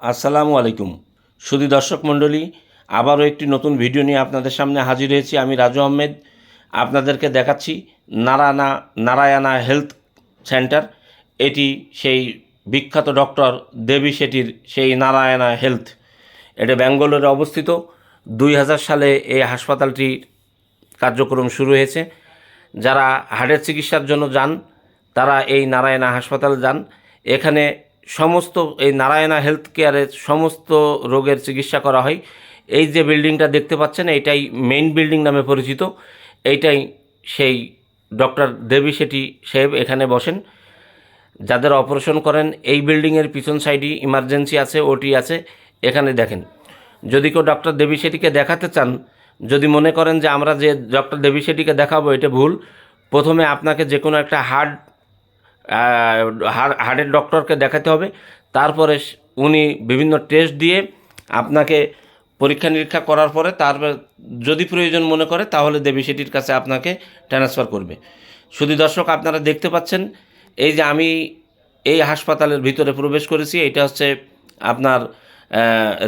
আসসালামু আলাইকুম সুধী দর্শক মণ্ডলী, আবারও একটি নতুন ভিডিও নিয়ে আপনাদের সামনে হাজির হয়েছি। আমি রাজু আহমেদ। আপনাদেরকে দেখাচ্ছি নারায়ণা হেলথ সেন্টার। এটি সেই বিখ্যাত ডক্টর দেবী শেঠির সেই নারায়ণা হেলথ। এটা ব্যাঙ্গালোরে অবস্থিত। 2000 সালে এই হাসপাতালটির কার্যক্রম শুরু হয়েছে। যারা হার্টের চিকিৎসার জন্য যান তারা এই নারায়ণা হাসপাতালে যান। এখানে সমস্ত এই নারায়ণা হেলথ কেয়ারের সমস্ত রোগের চিকিৎসা করা হয়। এই যে বিল্ডিংটা দেখতে পাচ্ছেন এইটাই মেইন বিল্ডিং নামে পরিচিত। এইটাই সেই ডক্টর দেবী শেঠি সাহেব এখানে বসেন। যাদের অপারেশন করেন এই বিল্ডিংয়ের পিছন সাইডই ইমার্জেন্সি আছে, ওটি আছে। এখানে দেখেন, যদি কেউ ডক্টর দেবী শেঠিকে দেখাতে চান, যদি মনে করেন যে আমরা যে ডক্টর দেবী শেঠিকে দেখাবো এটা ভুল, প্রথমে আপনাকে যে কোনো একটা হার্টের ডক্টরকে দেখাতে হবে। তারপরে উনি বিভিন্ন টেস্ট দিয়ে আপনাকে পরীক্ষা নিরীক্ষা করার পরে তারপর যদি প্রয়োজন মনে করে তাহলে দেবী শেঠির কাছে আপনাকে ট্রান্সফার করবে। শুধু দর্শক, আপনারা দেখতে পাচ্ছেন এই যে আমি এই হাসপাতালের ভিতরে প্রবেশ করেছি। এটা হচ্ছে আপনার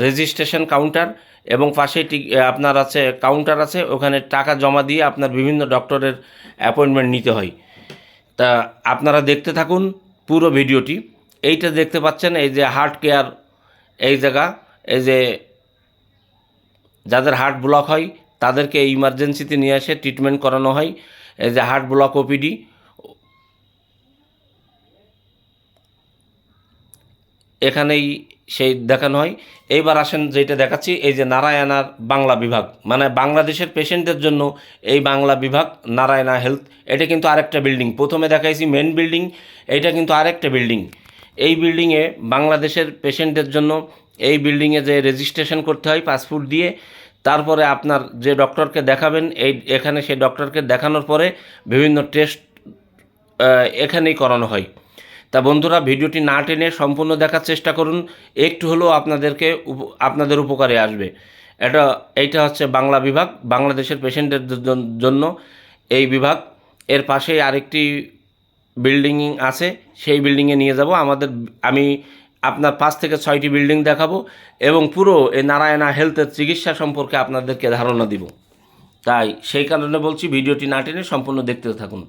রেজিস্ট্রেশন কাউন্টার এবং পাশেই আপনার আছে কাউন্টার আছে, ওখানে টাকা জমা দিয়ে আপনার বিভিন্ন ডক্টরের অ্যাপয়েন্টমেন্ট নিতে হয়। তা আপনারা দেখতে থাকুন পুরো ভিডিওটি। এইটা দেখতে পাচ্ছেন এই যে হার্ট কেয়ার, এই জায়গা, এই যে যাদের হার্ট ব্লক হয় তাদেরকে এই ইমার্জেন্সিতে নিয়ে এসে ট্রিটমেন্ট করানো হয়। এই যে হার্ট ব্লক ওপিডি, এখানেই সেই দেখানো হয়। এইবার আসেন যেটা দেখাচ্ছি, এই যে নারায়ণার বাংলা বিভাগ, মানে বাংলাদেশের পেশেন্টদের জন্য এই বাংলা বিভাগ নারায়ণা হেলথ। এটা কিন্তু আরেকটা বিল্ডিং, প্রথমে দেখাইছি মেন বিল্ডিং, এইটা কিন্তু আরেকটা বিল্ডিং। এই বিল্ডিংয়ে বাংলাদেশের পেশেন্টদের জন্য এই বিল্ডিংয়ে যে রেজিস্ট্রেশন করতে হয় পাসপোর্ট দিয়ে, তারপরে আপনার যে ডক্টরকে দেখাবেন এখানে সেই ডক্টরকে দেখানোর পরে বিভিন্ন টেস্ট এখানেই করানো হয়। তা বন্ধুরা, ভিডিওটি না টেনে সম্পূর্ণ দেখার চেষ্টা করুন, একটু হলেও আপনাদের উপকারে আসবে। এইটা হচ্ছে বাংলা বিভাগ, বাংলাদেশের পেশেন্টের জন্য এই বিভাগ। এর পাশেই আরেকটি বিল্ডিং আছে, সেই বিল্ডিংয়ে নিয়ে যাব। আমি আপনার 5 থেকে 6টি বিল্ডিং দেখাবো এবং পুরো এই নারায়ণা হেলথের চিকিৎসা সম্পর্কে আপনাদেরকে ধারণা দিব। তাই সেই কারণে বলছি ভিডিওটি না টেনে সম্পূর্ণ দেখতে থাকুন।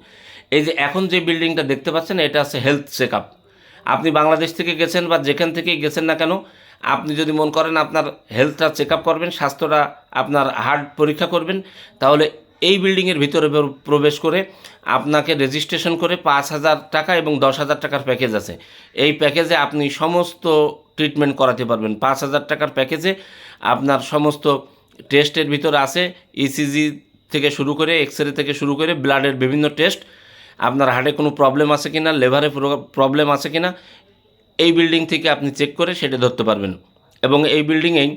এই যে এখন যে বিল্ডিংটা দেখতে পাচ্ছেন এটা আছে হেলথ চেক আপ। আপনি বাংলাদেশ থেকে গেছেন বা যেখান থেকেই গেছেন না কেন, আপনি যদি মন করেন আপনার হেলথটা চেক আপ করবেন, স্বাস্থ্যটা আপনার হার্ট পরীক্ষা করবেন, তাহলে এই বিল্ডিংয়ের ভিতরে প্রবেশ করে আপনাকে রেজিস্ট্রেশন করে 5,000 টাকা এবং 10,000 টাকার প্যাকেজ আছে। এই প্যাকেজে আপনি সমস্ত ট্রিটমেন্ট করাতে পারবেন। 5,000 টাকার প্যাকেজে আপনার সমস্ত টেস্টের ভিতরে আছে ইসিজি থেকে শুরু করে, এক্সরে থেকে শুরু করে ব্লাডের বিভিন্ন টেস্ট, আপনার হার্টে কোনো প্রবলেম আছে কি না, লেভারে প্রবলেম আছে কি না, এই বিল্ডিং থেকে আপনি চেক করে সেটা ধরতে পারবেন। এবং এই বিল্ডিংয়েই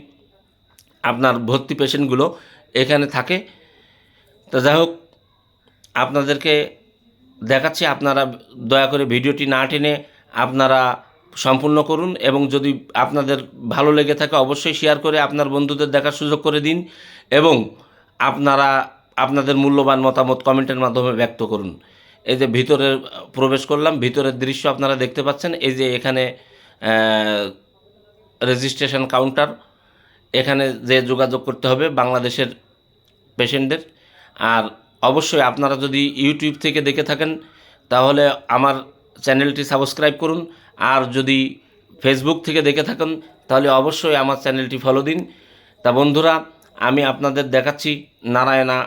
আপনার ভর্তি পেশেন্টগুলো এখানে থাকে। তো যাই হোক, আপনাদেরকে দেখাচ্ছি, আপনারা দয়া করে ভিডিওটি না টেনে আপনারা সম্পূর্ণ করুন এবং যদি আপনাদের ভালো লেগে থাকে অবশ্যই শেয়ার করে আপনার বন্ধুদের দেখার সুযোগ করে দিন এবং আপনারা আপনাদের মূল্যবান মতামত কমেন্টের মাধ্যমে ব্যক্ত করুন। এই যে ভিতরে প্রবেশ করলাম, ভিতরের দৃশ্য আপনারা দেখতে পাচ্ছেন। এই যে এখানে রেজিস্ট্রেশন কাউন্টার, এখানে যে যোগাযোগ করতে হবে বাংলাদেশের পেশেন্টদের। আর অবশ্যই আপনারা যদি ইউটিউব থেকে দেখে থাকেন তাহলে আমার চ্যানেলটি সাবস্ক্রাইব করুন, আর যদি ফেসবুক থেকে দেখে থাকেন তাহলে অবশ্যই আমার চ্যানেলটি ফলো দিন। তা বন্ধুরা, আমি আপনাদের দেখাচ্ছি Narayana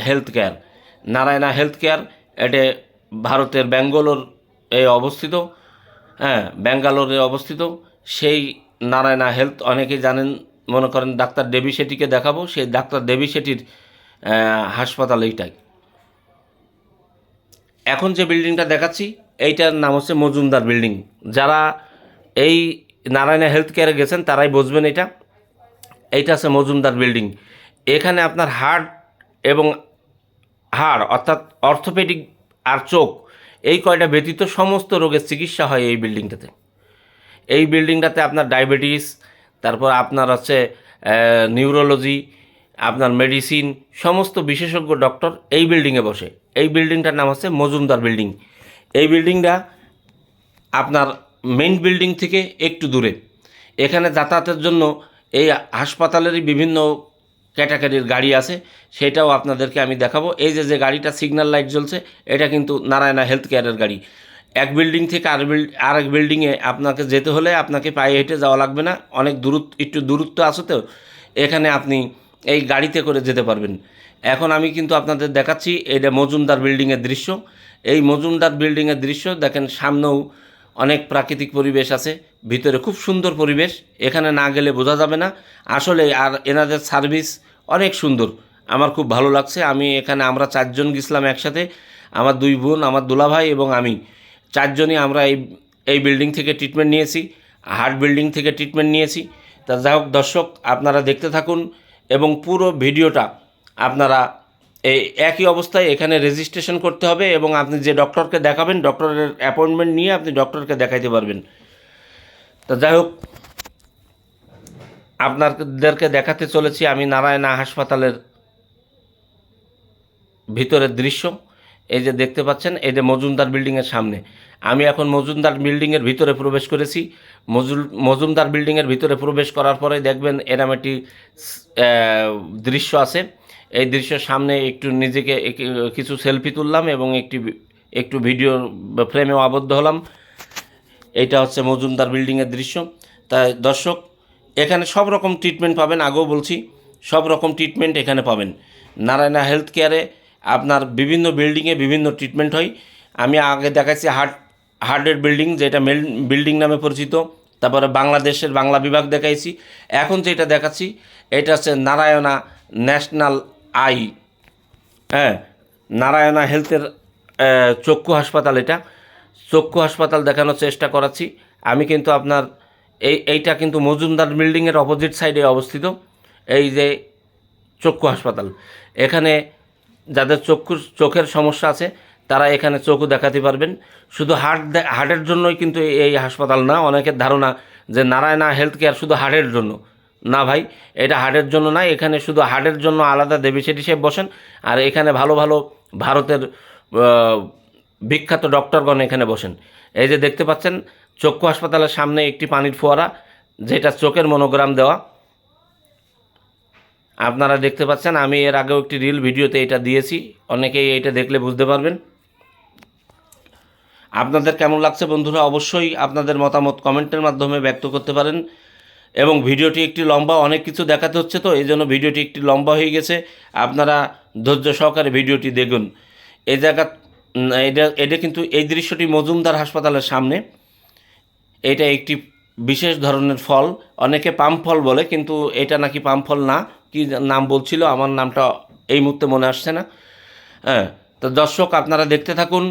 health care. Narayana health care এটা ভারতের ব্যাঙ্গালোর অবস্থিত। হ্যাঁ, ব্যাঙ্গালোরে অবস্থিত। সেই নারায়ণা হেলথ অনেকেই জানেন, মনে করেন ডাক্তার দেবী শেঠিকে দেখাবো, সেই ডাক্তার দেবী শেঠির হাসপাতাল এইটাই। এখন যে বিল্ডিংটা দেখাচ্ছি এইটার নাম হচ্ছে মজুমদার বিল্ডিং। যারা এই নারায়ণা হেলথ কেয়ারে গেছেন তারাই বুঝবেন এইটা আছে মজুমদার বিল্ডিং। এখানে আপনার হার্ট এবং হাড় অর্থাৎ অর্থোপেডিক আর চোখ, এই কয়টা ব্যতীত সমস্ত রোগের চিকিৎসা হয় এই বিল্ডিংটাতে। এই বিল্ডিংটাতে আপনার ডায়াবেটিস, তারপর আপনার হচ্ছে নিউরোলজি, আপনার মেডিসিন, সমস্ত বিশেষজ্ঞ ডক্টর এই বিল্ডিংয়ে বসে। এই বিল্ডিংটার নাম হচ্ছে মজুমদার বিল্ডিং। এই বিল্ডিংটা আপনার মেইন বিল্ডিং থেকে একটু দূরে। এখানে যাতায়াতের জন্য এই হাসপাতালেরই বিভিন্ন ক্যাটাগরির গাড়ি আছে, সেটাও আপনাদেরকে আমি দেখাবো। এই যে গাড়িটা সিগন্যাল লাইট জ্বলছে, এটা কিন্তু নারায়ণা হেলথ কেয়ারের গাড়ি। এক বিল্ডিং থেকে আরেক বিল্ডিংয়ে আপনাকে যেতে হলে আপনাকে পায়ে হেঁটে যাওয়া লাগবে না, অনেক একটু দূরত্ব আছে তো, এখানে আপনি এই গাড়িতে করে যেতে পারবেন। এখন আমি কিন্তু আপনাদের দেখাচ্ছি এটা মজুমদার বিল্ডিংয়ের দৃশ্য। এই মজুমদার বিল্ডিংয়ের দৃশ্য দেখেন, সামনেও অনেক প্রাকৃতিক পরিবেশ আছে, ভিতরে খুব সুন্দর পরিবেশ, এখানে না গেলে বোঝা যাবে না আসলে। আর এনাদের সার্ভিস অনেক সুন্দর, আমার খুব ভালো লাগছে। আমরা 4 জন গেছিলাম একসাথে, আমার 2 বোন, আমার দুলাভাই এবং আমি, 4 জনই আমরা এই বিল্ডিং থেকে ট্রিটমেন্ট নিয়েছি, হার্ট বিল্ডিং থেকে ট্রিটমেন্ট নিয়েছি। তা যাই হোক দর্শক, আপনারা দেখতে থাকুন এবং পুরো ভিডিওটা আপনারা এই একই অবস্থায় এখানে রেজিস্ট্রেশন করতে হবে এবং আপনি যে ডক্টরকে দেখাবেন, ডক্টরের অ্যাপয়েন্টমেন্ট নিয়ে আপনি ডক্টরকে দেখাইতে পারবেন। তা যাই হোক, আপনাদেরকে দেখাতে চলেছি আমি নারায়ণা হাসপাতালের ভিতরের দৃশ্য। এই যে দেখতে পাচ্ছেন, এই যে মজুমদার বিল্ডিংয়ের সামনে, আমি এখন মজুমদার বিল্ডিংয়ের ভিতরে প্রবেশ করেছি। মজুমদার বিল্ডিংয়ের ভিতরে প্রবেশ করার পরে দেখবেন এরম একটি দৃশ্য আছে। এই দৃশ্যের সামনে একটু নিজেকে কিছু সেলফি তুললাম এবং একটু ভিডিও ফ্রেমেও আবদ্ধ হলাম। এইটা হচ্ছে মজুমদার বিল্ডিংয়ের দৃশ্য। তাই দর্শক, এখানে সব রকম ট্রিটমেন্ট পাবেন, আগেও বলছি সব রকম ট্রিটমেন্ট এখানে পাবেন। নারায়ণা হেলথ কেয়ারে আপনার বিভিন্ন বিল্ডিংয়ে বিভিন্ন ট্রিটমেন্ট হয়। আমি আগে দেখাচ্ছি হার্টের বিল্ডিং, যেটা মেল বিল্ডিং নামে পরিচিত, তারপরে বাংলাদেশের বাংলা বিভাগ দেখাইছি। এখন যেটা দেখাচ্ছি এটা হচ্ছে নারায়ণা ন্যাশনাল আই, হ্যাঁ, নারায়ণা হেলথের চক্ষু হাসপাতাল। এটা চক্ষু হাসপাতাল দেখানোর চেষ্টা করাচ্ছি আমি, কিন্তু আপনার এইটা কিন্তু মজুমদার বিল্ডিংয়ের অপোজিট সাইডে অবস্থিত। এই যে চক্ষু হাসপাতাল, এখানে যাদের চোখের সমস্যা আছে তারা এখানে চোখও দেখাতে পারবেন। শুধু হার্টের জন্যই কিন্তু এই হাসপাতাল না। অনেকের ধারণা যে নারায়ণা হেলথ কেয়ার শুধু হার্টের জন্য, না ভাই, এটা হার্টের জন্য না। এখানে শুধু হার্টের জন্য আলাদা দেবী সেটি সাহেব বসেন, আর এখানে ভালো ভালো ভারতের বিখ্যাত ডক্টরগণ এখানে বসেন। এই যে দেখতে পাচ্ছেন চক্ষু হাসপাতালের সামনে একটি পানির ফোয়ারা, যেটা চোখের মনোগ্রাম দেওয়া, আপনারা দেখতে পাচ্ছেন। আমি এর আগেও একটি রিল ভিডিওতে এটা দিয়েছি, অনেকেই এটা দেখলে বুঝতে পারবেন। আপনাদের কেমন লাগছে বন্ধুরা, অবশ্যই আপনাদের মতামত কমেন্টের মাধ্যমে ব্যক্ত করতে পারেন। এবং ভিডিওটি একটি লম্বা, অনেক কিছু দেখাতে হচ্ছে তো এই জন্য ভিডিওটি একটি লম্বা হয়ে গেছে। আপনারা ধৈর্য সহকারে ভিডিওটি দেখুন। এই জায়গা এটা কিন্তু এই দৃশ্যটি মজুমদার হাসপাতালের সামনে। এটা একটি বিশেষ ধরনের ফল, অনেকে পাম ফল বলে, কিন্তু এটা নাকি পাম ফল না, কি নাম বলছিল, আমার নামটা এই মুহূর্তে মনে আসছে না। হ্যাঁ, তো দর্শক আপনারা দেখতে থাকুন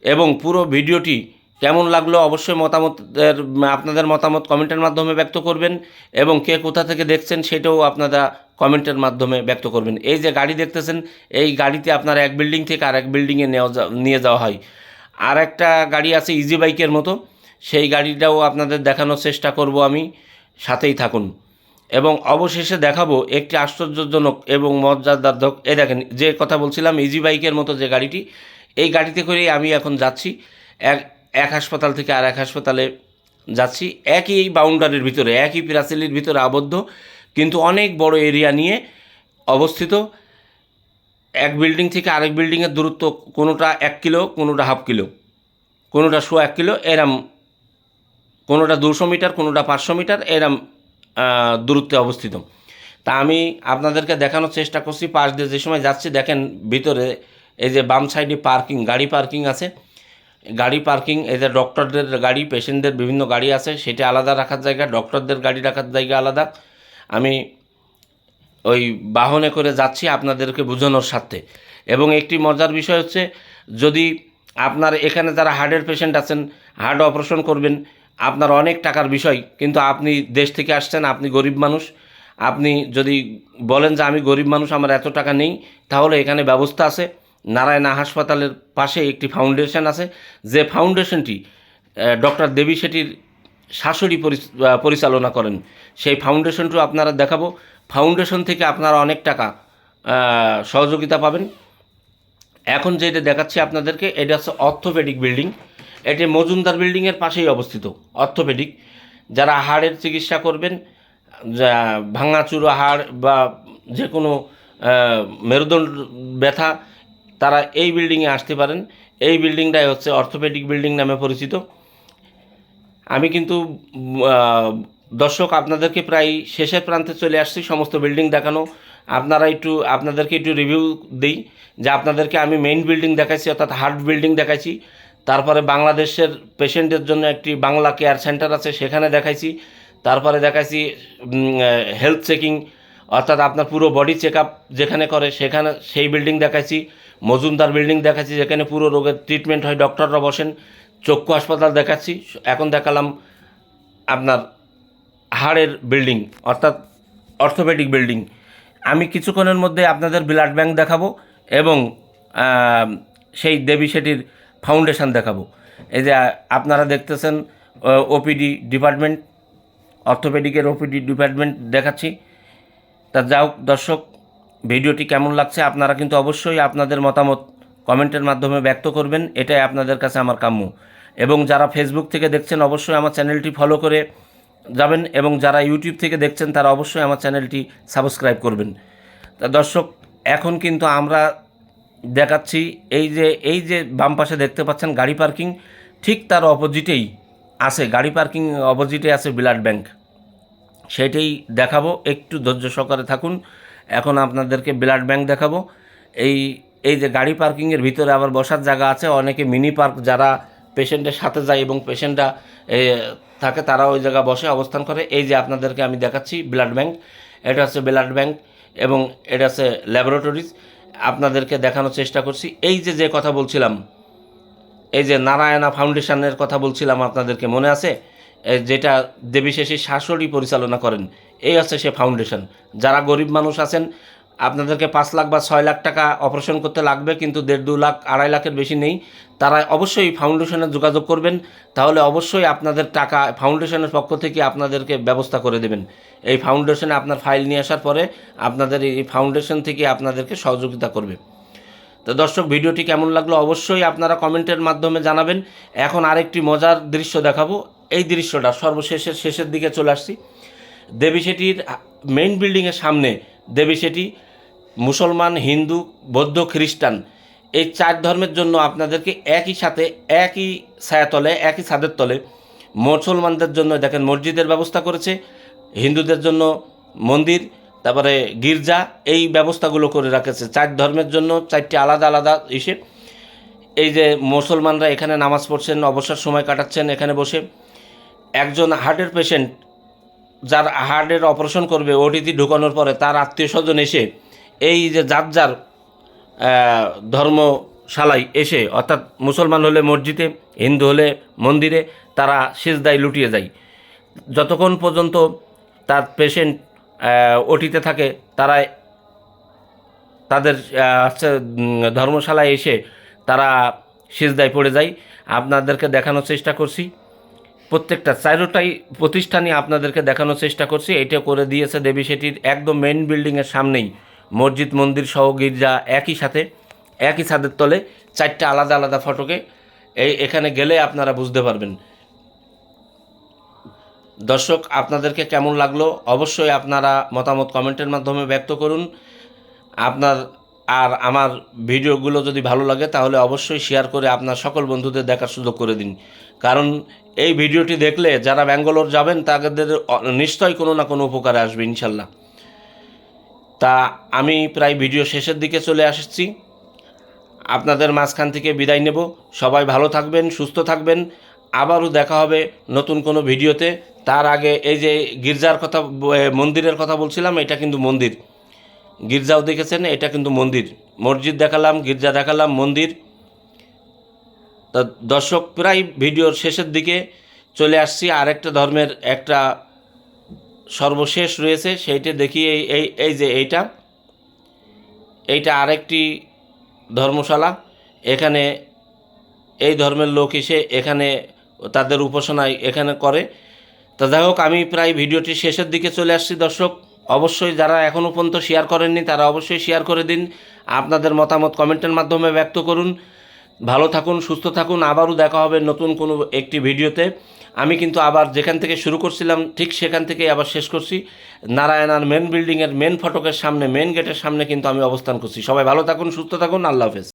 এবং পুরো ভিডিওটি কেমন লাগলো অবশ্যই আপনাদের মতামত কমেন্টের মাধ্যমে ব্যক্ত করবেন এবং কে কোথা থেকে দেখছেন সেটাও আপনারা কমেন্টের মাধ্যমে ব্যক্ত করবেন। এই যে গাড়ি দেখতেছেন, এই গাড়িতে আপনারা এক বিল্ডিং থেকে আরেক বিল্ডিংয়ে নিয়ে যাওয়া হয়। আর একটা গাড়ি আছে ইজি বাইকের মতো, সেই গাড়িটাও আপনাদের দেখানোর চেষ্টা করব আমি, সাথেই থাকুন। এবং অবশেষে দেখাবো একটি আশ্চর্যজনক এবং মর্যাদার্ধক, এই দেখেন যে কথা বলছিলাম ইজি বাইকের মতো যে গাড়িটি, এই গাড়িতে করেই আমি এখন যাচ্ছি এক হাসপাতাল থেকে আর এক হাসপাতালে যাচ্ছি। একই বাউন্ডারির ভিতরে, একই প্রাচীরের ভিতরে আবদ্ধ, কিন্তু অনেক বড় এরিয়া নিয়ে অবস্থিত। এক বিল্ডিং থেকে আরেক বিল্ডিংয়ের দূরত্ব কোনোটা 1 কিলো, কোনোটা ½ কিলো, কোনোটা 1.25 কিলো, এরম, কোনোটা 200 মিটার, কোনোটা 500 মিটার, এরম দূরত্বে অবস্থিত। তা আমি আপনাদেরকে দেখানোর চেষ্টা করছি। পাশ দিয়ে যে সময় যাচ্ছি দেখেন ভিতরে এই যে বাম সাইডে গাড়ি পার্কিং আছে, গাড়ি পার্কিং, এই যে ডক্টরদের গাড়ি, পেশেন্টদের বিভিন্ন গাড়ি আছে, সেটা আলাদা রাখার জায়গা, ডক্টরদের গাড়ি রাখার জায়গা আলাদা। আমি ওই বাহনে করে যাচ্ছি আপনাদেরকে বোঝানোর স্বার্থে। এবং একটি মজার বিষয় হচ্ছে, যদি আপনার এখানে যারা হার্টের পেশেন্ট আছেন, হার্ট অপারেশন করবেন, আপনার অনেক টাকার বিষয়, কিন্তু আপনি দেশ থেকে আসছেন, আপনি গরিব মানুষ, আপনি যদি বলেন যে আমি গরিব মানুষ, আমার এত টাকা নেই, তাহলে এখানে ব্যবস্থা আছে। নারায়ণা হাসপাতালের পাশে একটি ফাউন্ডেশন আছে, যে ফাউন্ডেশনটি ডক্টর দেবী শেঠির শাশুড়ি পরিচালনা করেন। সেই ফাউন্ডেশনটিও আপনারা দেখাবো। ফাউন্ডেশন থেকে আপনারা অনেক টাকা সহযোগিতা পাবেন। এখন যেটা দেখাচ্ছি আপনাদেরকে, এটা হচ্ছে অর্থোপেডিক বিল্ডিং। এটি মজুমদার বিল্ডিংয়ের পাশেই অবস্থিত অর্থোপেডিক। যারা হাড়ের চিকিৎসা করবেন, ভাঙাচুরা হাড় বা যে কোনো মেরুদণ্ড ব্যথা, তারা এই বিল্ডিংয়ে আসতে পারেন। এই বিল্ডিংটাই হচ্ছে অর্থোপেডিক বিল্ডিং নামে পরিচিত। আমি কিন্তু দর্শক আপনাদেরকে প্রায় শেষের প্রান্তে চলে আসছি সমস্ত বিল্ডিং দেখানো। আপনাদেরকে একটু রিভিউ দিই যে আপনাদেরকে আমি মেইন বিল্ডিং দেখাইছি, অর্থাৎ হার্ট বিল্ডিং দেখাইছি। তারপরে বাংলাদেশের পেশেন্টের জন্য একটি বাংলা কেয়ার সেন্টার আছে, সেখানে দেখাইছি। তারপরে দেখাইছি হেলথ চেকিং, অর্থাৎ আপনার পুরো বডি চেক আপ যেখানে করে সেখানে সেই বিল্ডিং দেখাইছি। মজুমদার বিল্ডিং দেখাচ্ছি, যেখানে পুরো রোগের ট্রিটমেন্ট হয়, ডক্টররা বসেন। চক্ষু হাসপাতাল দেখাচ্ছি। এখন দেখালাম আপনার হাড়ের বিল্ডিং, অর্থাৎ অর্থোপেডিক বিল্ডিং। আমি কিছুক্ষণের মধ্যে আপনাদের ব্লাড ব্যাংক দেখাবো এবং সেই দেবী শেঠির ফাউন্ডেশন দেখাবো। এই যে আপনারা দেখতেছেন ওপিডি ডিপার্টমেন্ট, অর্থোপেডিকের ওপিডি ডিপার্টমেন্ট দেখাচ্ছি। তা যাও দর্শক, ভিডিওটি কেমন লাগছে আপনারা কিন্তু অবশ্যই আপনাদের মতামত কমেন্টের মাধ্যমে ব্যক্ত করবেন, এটাই আপনাদের কাছে আমার কাম্য। এবং যারা ফেসবুক থেকে দেখছেন অবশ্যই আমার চ্যানেলটি ফলো করে যাবেন, এবং যারা ইউটিউব থেকে দেখছেন তারা অবশ্যই আমার চ্যানেলটি সাবস্ক্রাইব করবেন। তা দর্শক, এখন কিন্তু আমরা দেখাচ্ছি এই যে বাম পাশে দেখতে পাচ্ছেন গাড়ি পার্কিং, ঠিক তার অপোজিটেই আছে, গাড়ি পার্কিং অপোজিটে আছে ব্লাড ব্যাংক। সেটাই দেখাবো, একটু ধৈর্য সহকারে থাকুন। এখন আপনাদেরকে ব্লাড ব্যাংক দেখাবো। এই যে গাড়ি পার্কিংয়ের ভিতরে আবার বসার জায়গা আছে, অনেকে মিনি পার্ক, যারা পেশেন্টের সাথে যায় এবং পেশেন্টরা থাকে তারা ওই জায়গা বসে অবস্থান করে। এই যে আপনাদেরকে আমি দেখাচ্ছি ব্লাড ব্যাংক, এটা হচ্ছে ব্লাড ব্যাংক এবং এটা হচ্ছে ল্যাবরেটরিজ। আপনাদেরকে দেখানোর চেষ্টা করছি। এই যে কথা বলছিলাম, এই যে নারায়ণা ফাউন্ডেশনের কথা বলছিলাম আপনাদেরকে, মনে আছে? যেটা দেবী শেষের শাশুড়ি পরিচালনা করেন, এই হচ্ছে সে ফাউন্ডেশন। যারা গরিব মানুষ আছেন, আপনাদেরকে 5 লাখ বা 6 লাখ টাকা অপারেশন করতে লাগবে, কিন্তু 1.5, 2 লাখ, 2.5 লাখের বেশি নেই, তারা অবশ্যই ফাউন্ডেশনে যোগাযোগ করবেন। তাহলে অবশ্যই আপনাদের টাকা ফাউন্ডেশনের পক্ষ থেকে আপনাদেরকে ব্যবস্থা করে দেবেন। এই ফাউন্ডেশনে আপনার ফাইল নিয়ে আসার পরে আপনাদের এই ফাউন্ডেশন থেকে আপনাদেরকে সহযোগিতা করবে। তো দর্শক, ভিডিওটি কেমন লাগলো অবশ্যই আপনারা কমেন্টের মাধ্যমে জানাবেন। এখন আরেকটি মজার দৃশ্য দেখাবো। এই দৃশ্যটা শেষের দিকে চলে আসছি। দেবী শেঠির মেইন বিল্ডিংয়ের সামনে দেবী শেঠি মুসলমান, হিন্দু, বৌদ্ধ, খ্রিস্টান, এই 4 ধর্মের জন্য আপনাদেরকে একই সাথে, একই ছায়াতলে, একই ছাদের তলে, মুসলমানদের জন্য দেখেন মসজিদের ব্যবস্থা করেছে, হিন্দুদের জন্য মন্দির, তারপরে গির্জা, এই ব্যবস্থাগুলো করে রাখেছে 4 ধর্মের জন্য 4টি আলাদা আলাদা ইসে। এই যে মুসলমানরা এখানে নামাজ পড়ছেন, অবসর সময় কাটাচ্ছেন এখানে বসে। একজন হার্টের পেশেন্ট, যার হার্টের অপারেশন করবে, ওটিতে ঢুকানোর পরে তার আত্মীয় স্বজন এসে এই যে যার ধর্মশালায় এসে, অর্থাৎ মুসলমান হলে মসজিদে, হিন্দু হলে মন্দিরে, তারা সিজদায় লুটিয়ে যায়। যতক্ষণ পর্যন্ত তার পেশেন্ট ওটিতে থাকে, তারা তাদের ধর্মশালায় এসে তারা সিজদায় পড়ে যায়। আপনাদেরকে দেখানোর চেষ্টা করছি, প্রত্যেকটা 4টাই প্রতিষ্ঠানই আপনাদেরকে দেখানোর চেষ্টা করছি। এটা করে দিয়েছে দেবী শেঠির একদম মেইন বিল্ডিংয়ের সামনেই, মসজিদ, মন্দির সহ গির্জা একই সাথে, একই ছাদের তলে, 4টা আলাদা আলাদা ফটকে। এখানে গেলে আপনারা বুঝতে পারবেন। দর্শক, আপনাদেরকে কেমন লাগলো অবশ্যই আপনারা মতামত কমেন্টের মাধ্যমে ব্যক্ত করুন। আর আমার ভিডিওগুলো যদি ভালো লাগে তাহলে অবশ্যই শেয়ার করে আপনার সকল বন্ধুদের দেখার সুযোগ করে দিন। কারণ এই ভিডিওটি দেখলে যারা ব্যাঙ্গালোর যাবেন তাদের নিশ্চয়ই কোনো না কোনো উপকারে আসবে ইনশাল্লাহ। তা আমি প্রায় ভিডিও শেষের দিকে চলে আসছি, আপনাদের মাঝখান থেকে বিদায় নেব। সবাই ভালো থাকবেন, সুস্থ থাকবেন। আবারও দেখা হবে নতুন কোনো ভিডিওতে। তার আগে এই যে গির্জার কথা, মন্দিরের কথা বলছিলাম, এটা কিন্তু মন্দির। গির্জাও দেখেছেন, এটা কিন্তু মন্দির। মসজিদ দেখালাম, গির্জা দেখালাম, মন্দির। তা দর্শক, প্রায় ভিডিওর শেষের দিকে চলে আসছি। আরেকটা ধর্মের একটা সর্বশেষ রয়েছে, সেইটা দেখি। এই যে এইটা আরেকটি ধর্মশালা। এখানে এই ধর্মের লোক এসে এখানে তাদের উপাসনায় এখানে করে। তা যাই হোক, আমি প্রায় ভিডিওটির শেষের দিকে চলে আসছি। দর্শক, অবশ্যই যারা এখনও পর্যন্ত শেয়ার করেননি তারা অবশ্যই শেয়ার করে দিন। আপনাদের মতামত কমেন্টের মাধ্যমে ব্যক্ত করুন। ভালো থাকুন, সুস্থ থাকুন। আবারও দেখা হবে নতুন কোনো একটি ভিডিওতে। আমি কিন্তু আবার যেখান থেকে শুরু করছিলাম ঠিক সেখান থেকেই আবার শেষ করছি। নারায়ণার মেন বিল্ডিংয়ের মেন ফটকের সামনে, মেন গেটের সামনে কিন্তু আমি অবস্থান করছি। সবাই ভালো থাকুন, সুস্থ থাকুন। আল্লাহ হাফেজ।